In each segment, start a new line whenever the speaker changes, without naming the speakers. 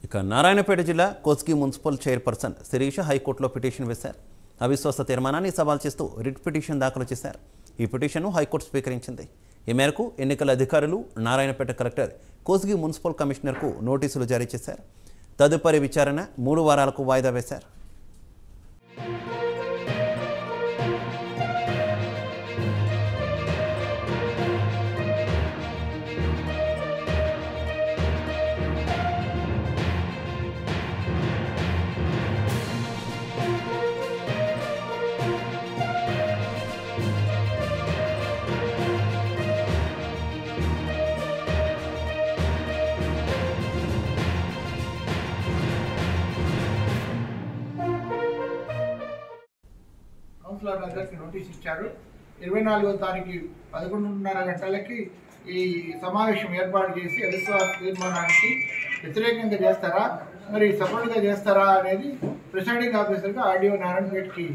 ఇక నారాయణపేట జిల్లా Kosgi municipal chairperson Sirisha హైకోర్టులో పిటిషన్ వేశారు. అవిశ్వాస తీర్మానాన్ని సవాల్ చేస్తూ రిట్ పిటిషన్ దాఖలు చేశారు. ఈ పిటిషన్ను హైకోర్టు స్వీకరించింది. ఈ మేరకు ఎన్నికల అధికారులు నారాయణపేట కలెక్టర్ కోస్గి మున్సిపల్ కమిషనర్కు నోటీసులు జారీ చేశారు. తదుపరి విచారణ 3 వారాలకు వాయిదా వేశారు.
కౌన్సిలర్ అందరికి నోటీస్ ఇచ్చారు. 24వ తారీఖు 11:30 గంటలకి ఈ సమావేశం ఏర్పాటు చేసి అవిశ్వాస తీర్మానానికి వ్యతిరేకంగా చేస్తారా మరి సపోర్ట్గా చేస్తారా అనేది ప్రిసైడింగ్ ఆఫీసర్గా ఆర్డీఓ నారాయణపేటకి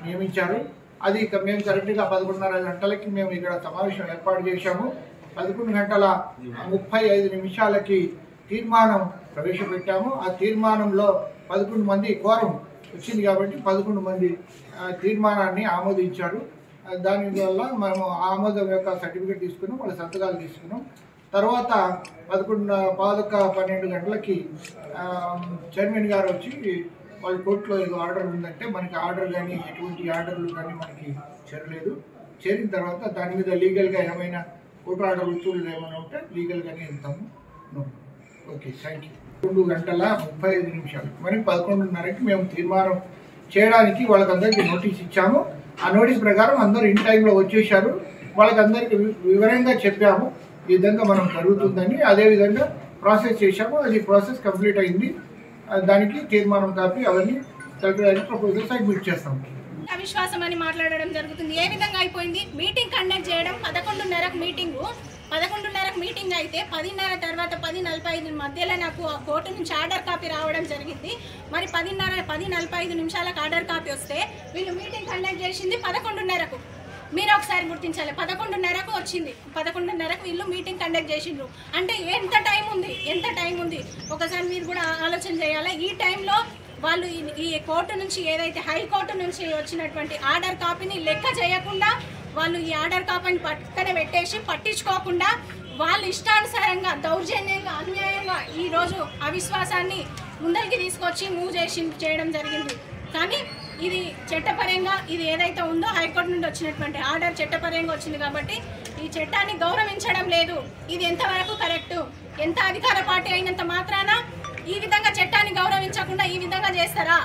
నియమించారు. అది మేము కరెక్ట్గా 11:30 గంటలకి మేము ఇక్కడ సమావేశం ఏర్పాటు చేశాము. 11:35 తీర్మానం ప్రవేశపెట్టాము. ఆ తీర్మానంలో 11 మంది కోరం వచ్చింది కాబట్టి 11 మంది తీర్మానాన్ని ఆమోదించారు. దానివల్ల మేము ఆమోదం యొక్క సర్టిఫికేట్ తీసుకున్నాం, వాళ్ళ సంతకాలు తీసుకున్నాం. తర్వాత 11:12 గంటలకి చైర్మన్ గారు వచ్చి వాళ్ళ కోర్టులో ఏదో ఆర్డర్ ఉందంటే మనకి ఆర్డర్ కానీ ఎటువంటి ఆర్డర్లు కానీ మనకి చేరలేదు. చేరిన తర్వాత దాని మీద లీగల్గా ఏమైనా కోర్టు ఆర్డర్ ఉత్తర్వులు ఏమైనా ఉంటే లీగల్గానే వెళ్తాము. Okay, thank you. 2:35 మరి 11:30కి మేము తీర్మానం చేయడానికి వాళ్ళకందరికీ నోటీస్ ఇచ్చాము. ఆ నోటీస్ ప్రకారం అందరూ ఇన్ టైంలో వచ్చేసారు. వాళ్ళకందరికీ వివరంగా చెప్పాము ఈ విధంగా మనం జరుగుతుందని. అదేవిధంగా ప్రాసెస్ చేశాము. అది ప్రాసెస్ కంప్లీట్ అయింది. దానికి తీర్మానం కాపీ అవన్నీ కలెక్టర్ ప్రపోజల్ సబ్మిట్ చేస్తాము.
అవిశ్వాసం అని మాట్లాడడం జరుగుతుంది. ఏ విధంగా అయిపోయింది? మీటింగ్ కండక్ట్ చేయడం 11:30కు మీటింగు. 11:30కు మీటింగ్ అయితే 10:30 తర్వాత 10:45 మధ్యలో నాకు కోర్టు నుంచి ఆర్డర్ కాపీ రావడం జరిగింది. మరి 10:45 ఆర్డర్ కాపీ వస్తే వీళ్ళు మీటింగ్ కండక్ట్ చేసింది 11:30కు. మీరు ఒకసారి గుర్తించాలి, 11:30కు వచ్చింది. 11:30కు వీళ్ళు మీటింగ్ కండక్ట్ చేసిండ్రు అంటే ఎంత టైం ఉంది ఒకసారి మీరు కూడా ఆలోచన చేయాలి. ఈ టైంలో వాళ్ళు ఈ కోర్టు నుంచి ఏదైతే హైకోర్టు నుంచి వచ్చినటువంటి ఆర్డర్ కాపీని లెక్క చేయకుండా వాళ్ళు ఈ ఆర్డర్ కాపీని పక్కన పెట్టేసి పట్టించుకోకుండా వాళ్ళు ఇష్టానుసారంగా దౌర్జన్యంగా అన్యాయంగా ఈరోజు అవిశ్వాసాన్ని ముందరికి తీసుకొచ్చి మూవ్ చేయడం జరిగింది. కానీ ఇది చట్టపరంగా ఇది ఏదైతే ఉందో హైకోర్టు నుండి వచ్చినటువంటి ఆర్డర్ చట్టపరంగా వచ్చింది కాబట్టి ఈ చట్టాన్ని గౌరవించడం లేదు. ఇది ఎంతవరకు కరెక్టు? ఎంత అధికార పార్టీ అయినంత మాత్రాన ఈ విధంగా చట్టాన్ని గౌరవించకుండా ఈ విధంగా చేస్తారా?